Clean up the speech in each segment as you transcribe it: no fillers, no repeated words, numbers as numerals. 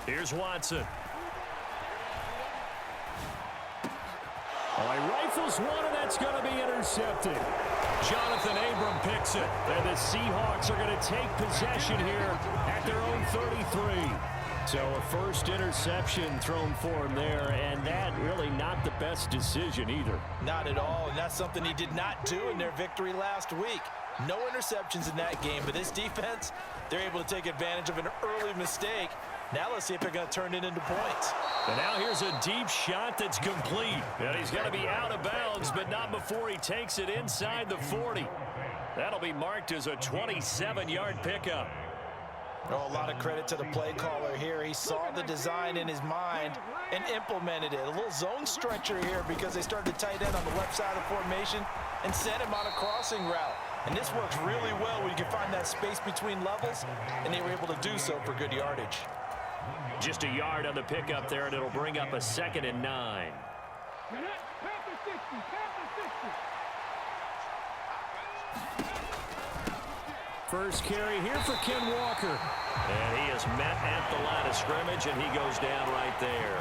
Here's Watson. Oh, he rifles one, and that's going to be intercepted. Jonathan Abram picks it, and the Seahawks are going to take possession here at their own 33. So a first interception thrown for him there, and that really not the best decision either. Not at all, and that's something he did not do in their victory last week. No interceptions in that game, but this defense, they're able to take advantage of an early mistake. Now let's see if they're going to turn it into points. And now here's a deep shot that's complete. And he's going to be out of bounds, but not before he takes it inside the 40. That'll be marked as a 27-yard pickup. Oh, a lot of credit to the play caller here. He saw the design in his mind and implemented it. A little zone stretcher here because they started to tight end on the left side of the formation and sent him on a crossing route. And this works really well when you can find that space between levels, and they were able to do so for good yardage. Just a yard on the pickup there, and it'll bring up a 2nd and 9. First carry here for Ken Walker. And he is met at the line of scrimmage, and he goes down right there.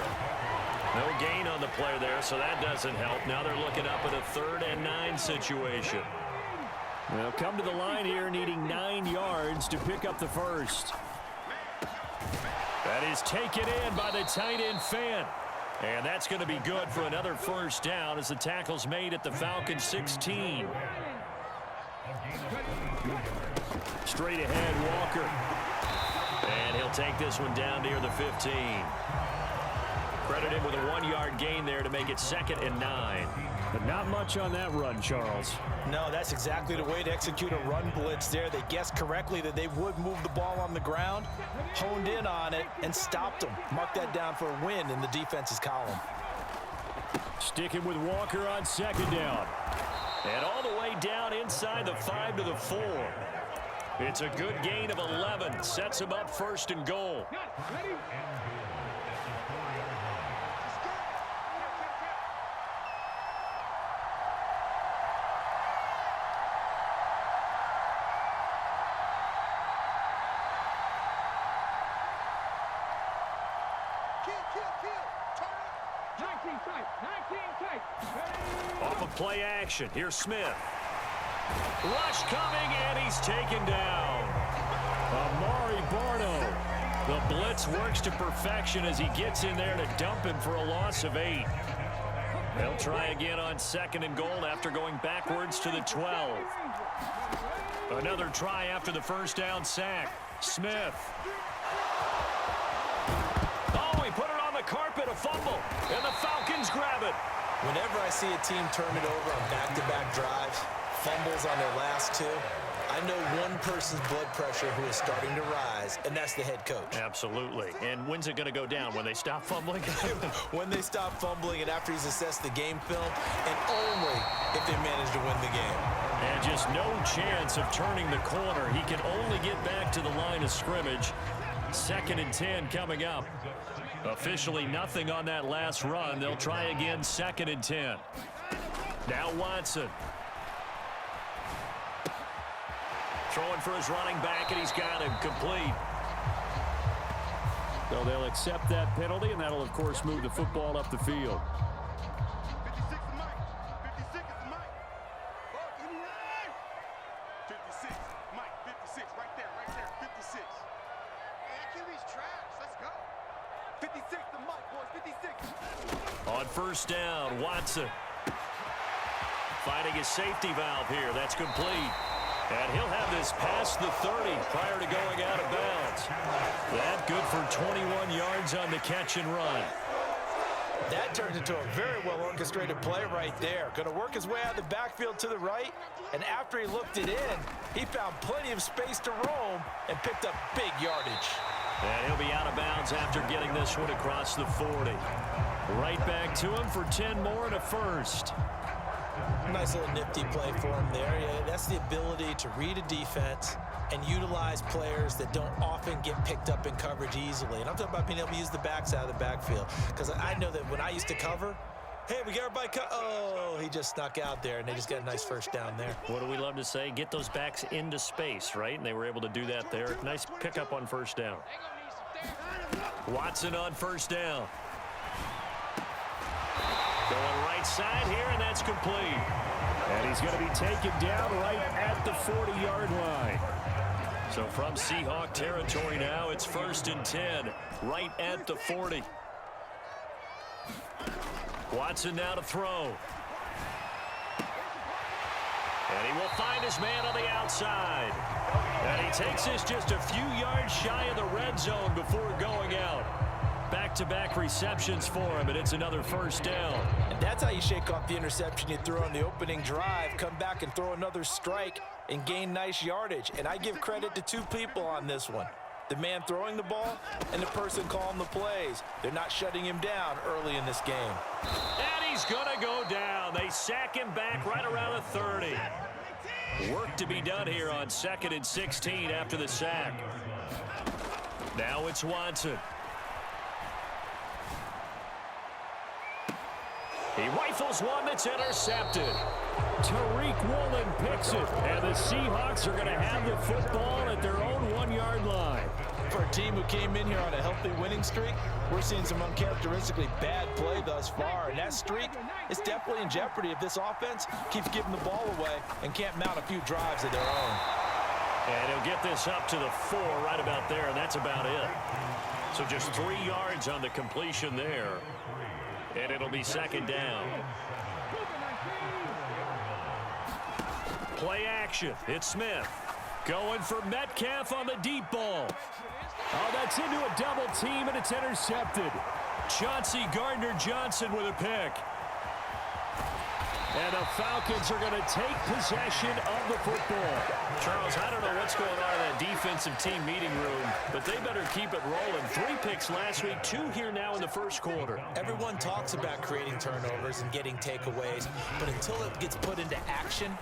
No gain on the play there, so that doesn't help. Now they're looking up at a 3rd and 9 situation. They'll come to the line here needing 9 yards to pick up the first. That is taken in by the tight end Fant. And that's going to be good for another first down as the tackle's made at the Falcons 16. Straight ahead, Walker. And he'll take this one down near the 15. Credit him with a 1-yard gain there to make it 2nd and 9. But not much on that run, Charles. No, that's exactly the way to execute a run blitz there. They guessed correctly that they would move the ball on the ground, honed in on it, and stopped them. Mark that down for a win in the defense's column. Sticking with Walker on 2nd down. And all the way down inside the 5 to the 4. It's a good gain of 11. Sets him up 1st and goal. Off of play action. Here's Smith. Rush coming, and he's taken down. Amari Barno. The blitz works to perfection as he gets in there to dump him for a loss of 8. They'll try again on 2nd and goal after going backwards to the 12. Another try after the first down sack. Smith. Oh, he put it on the carpet, a fumble, and the Falcons grab it. Whenever I see a team turn it over on back-to-back drives, fumbles on their last 2, I know one person's blood pressure who is starting to rise, and that's the head coach. Absolutely. And when's it going to go down? When they stop fumbling? When they stop fumbling and after he's assessed the game film, and only if they manage to win the game. And just no chance of turning the corner. He can only get back to the line of scrimmage. 2nd and 10 coming up. Officially nothing on that last run. They'll try again 2nd and 10. Now Watson. Throwing for his running back, and he's got him complete. So they'll accept that penalty, and that'll, of course, move the football up the field. 56, Mike, 56, right there, 56. Hey, QB's trash, let's go. 56 to Mike, boys, 56. On 1st down, Watson. Finding his safety valve here, that's complete. And he'll have this past the 30 prior to going out of bounds. That good for 21 yards on the catch and run. That turns into a very well-orchestrated play right there. Going to work his way out of the backfield to the right, and after he looked it in, he found plenty of space to roam and picked up big yardage. And he'll be out of bounds after getting this one across the 40. Right back to him for 10 more and a first. Nice little nifty play for him there. Yeah, that's the ability to read a defense and utilize players that don't often get picked up in coverage easily. And I'm talking about being able to use the backs out of the backfield. Because I know that when I used to cover, Hey, we got everybody cut. Oh, he just snuck out there, and they just got a nice first down there. What do we love to say? Get those backs into space, right? And they were able to do that there. Nice pickup on first down. Watson on first down. Going right side here, and that's complete. And he's going to be taken down right at the 40-yard line. So from Seahawk territory now, it's 1st and 10, right at the 40. Watson now to throw. And he will find his man on the outside. And he takes this just a few yards shy of the red zone before going out. Back-to-back receptions for him, and it's another first down. And that's how you shake off the interception you threw on the opening drive, come back and throw another strike and gain nice yardage. And I give credit to two people on this one. The man throwing the ball and the person calling the plays. They're not shutting him down early in this game. And he's going to go down. They sack him back right around the 30. Work to be done here on 2nd and 16 after the sack. Now it's Watson. He rifles one that's intercepted. Tariq Woolen picks it, and the Seahawks are going to have the football at their own 1-yard line. For a team who came in here on a healthy winning streak, we're seeing some uncharacteristically bad play thus far, and that streak is definitely in jeopardy if this offense keeps giving the ball away and can't mount a few drives of their own. And he'll get this up to the 4 right about there, and that's about it. So just 3 yards on the completion there. And it'll be 2nd down. Play action. It's Smith. Going for Metcalf on the deep ball. Oh, that's into a double team, and it's intercepted. Chauncey Gardner-Johnson with a pick. And the Falcons are going to take possession of the football. Charles, I don't know what's going on in that defensive team meeting room, but they better keep it rolling. 3 picks last week, 2 here now in the first quarter. Everyone talks about creating turnovers and getting takeaways, but until it gets put into action,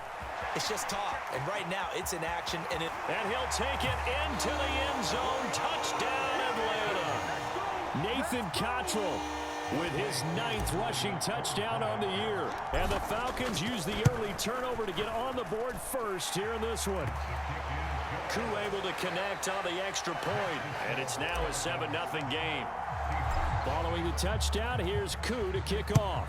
it's just talk. And right now, it's in action. And he'll take it into the end zone. Touchdown, Atlanta. Nathan Cottrell with his 9th rushing touchdown on the year. And the Falcons use the early turnover to get on the board first here in this one. Koo able to connect on the extra point, and it's now a 7-0 game. Following the touchdown, here's Koo to kick off.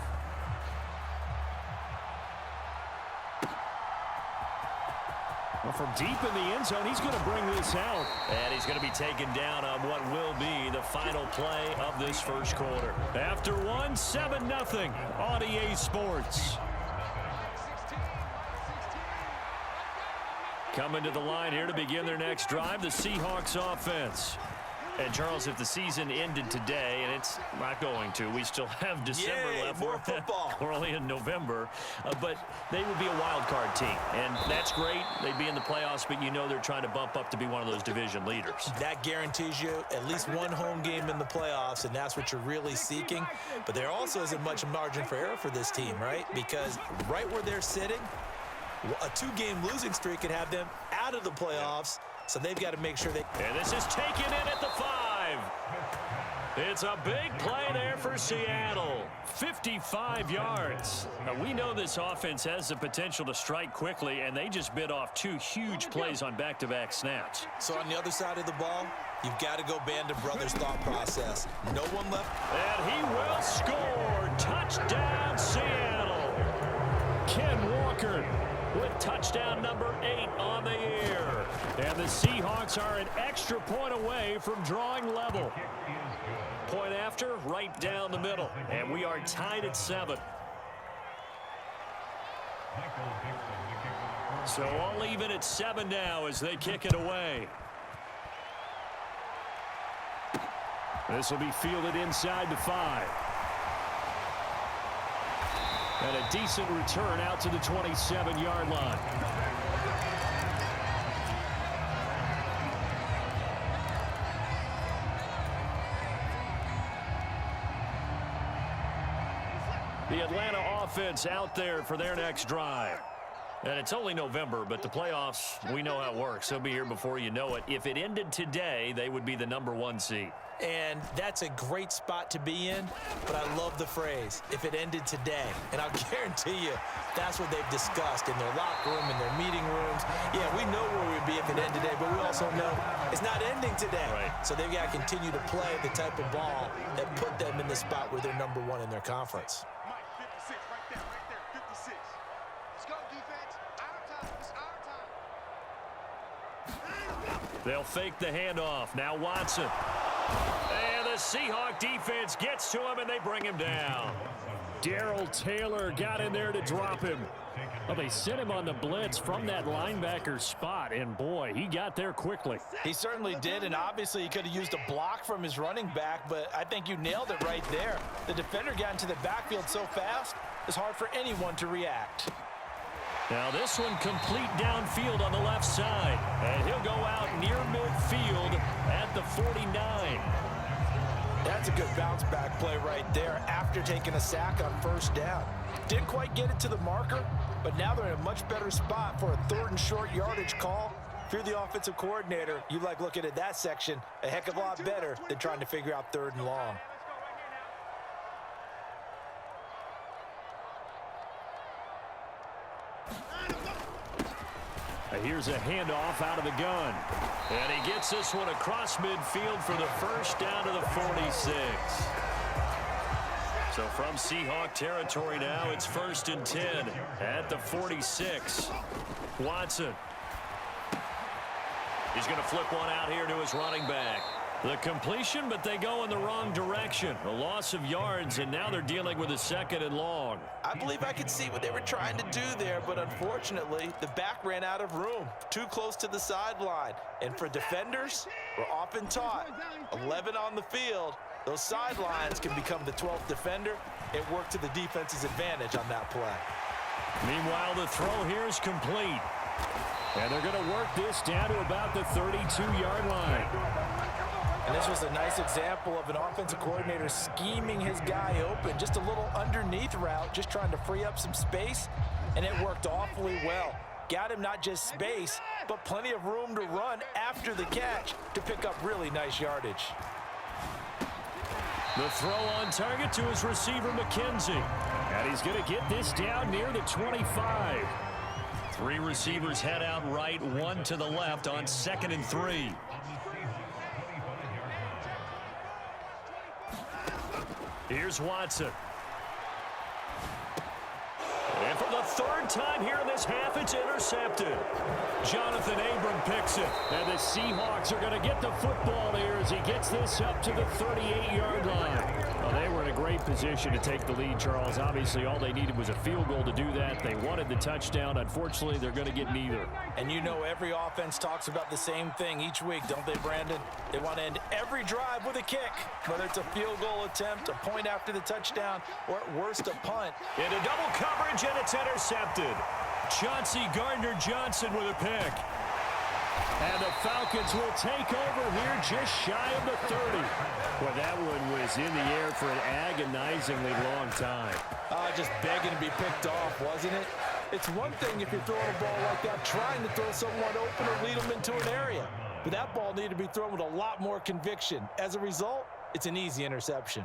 Well, from deep in the end zone, he's going to bring this out. And he's going to be taken down on what will be the final play of this first quarter. After 7-0 on EA Sports. Coming to the line here to begin their next drive, the Seahawks offense. And, Charles, if the season ended today, and it's not going to, we still have December left. More football. We're only in November. But they would be a wild card team. And that's great. They'd be in the playoffs, but you know they're trying to bump up to be one of those division leaders. That guarantees you at least one home game in the playoffs, and that's what you're really seeking. But there also isn't much margin for error for this team, right? Because right where they're sitting, a 2-game losing streak could have them out of the playoffs. So they've got to make sure they... And this is taken in at the 5. It's a big play there for Seattle. 55 yards. Now, we know this offense has the potential to strike quickly, and they just bit off 2 huge plays on back-to-back snaps. So on the other side of the ball, you've got to go Band of Brothers thought process. No one left. And he will score. Touchdown, Seattle. Ken Walker with touchdown number 8 on the year. And the Seahawks are an extra point away from drawing level. Point after, right down the middle. And we are tied at 7. So all even at 7 now as they kick it away. This will be fielded inside the 5. And a decent return out to the 27-yard line. The Atlanta offense out there for their next drive. And it's only November, but the playoffs, we know how it works. They'll be here before you know it. If it ended today, they would be the #1 seed. And that's a great spot to be in, but I love the phrase, if it ended today. And I'll guarantee you, that's what they've discussed in their locker room, in their meeting rooms. Yeah, we know where we'd be if it ended today, but we also know it's not ending today. Right. So they've got to continue to play the type of ball that put them in the spot where they're #1 in their conference. Mike, 56, right there, 56. Let's go, defense. Our time, it's our time. They'll fake the handoff. Now Watson. And the Seahawk defense gets to him, and they bring him down. Darrell Taylor got in there to drop him. Well, they sent him on the blitz from that linebacker spot, and boy, he got there quickly. He certainly did, and obviously he could have used a block from his running back, but I think you nailed it right there. The defender got into the backfield so fast, it's hard for anyone to react. Now this one complete downfield on the left side, and he'll go out near midfield at the 49. That's a good bounce back play right there after taking a sack on first down. Didn't quite get it to the marker, but now they're in a much better spot for a 3rd and short yardage call. If you're the offensive coordinator, you like looking at that section a heck of a lot better than trying to figure out 3rd and long. Here's a handoff out of the gun. And he gets this one across midfield for the first down to the 46. So from Seahawk territory now, it's 1st and 10 at the 46. Watson. He's going to flip one out here to his running back. The completion, but they go in the wrong direction. A loss of yards, and now they're dealing with a 2nd and long. I believe I could see what they were trying to do there, but unfortunately, the back ran out of room, too close to the sideline. And for defenders, we're often taught, 11 on the field, those sidelines can become the 12th defender. It worked to the defense's advantage on that play. Meanwhile, the throw here is complete. And they're going to work this down to about the 32-yard line. And this was a nice example of an offensive coordinator scheming his guy open. Just a little underneath route, just trying to free up some space, and it worked awfully well. Got him not just space, but plenty of room to run after the catch to pick up really nice yardage. The throw on target to his receiver, McKenzie. And he's going to get this down near the 25. 3 receivers head out right, 1 to the left on 2nd and 3. Here's Watson. And for the 3rd time here in this half, it's intercepted. Jonathan Abram picks it. And the Seahawks are going to get the football here as he gets this up to the 38-yard line. Well, they were in a great position to take the lead, Charles. Obviously, all they needed was a field goal to do that. They wanted the touchdown. Unfortunately, they're going to get neither. And you know every offense talks about the same thing each week, don't they, Brandon? They want to end every drive with a kick, whether it's a field goal attempt, a point after the touchdown, or at worst a punt. Into double coverage, and it's intercepted. Chauncey Gardner-Johnson with a pick. And the Falcons will take over here just shy of the 30. Well, that one was in the air for an agonizingly long time. Just begging to be picked off, wasn't it? It's one thing if you're throwing a ball like that, trying to throw someone open or lead them into an area. But that ball needed to be thrown with a lot more conviction. As a result, it's an easy interception.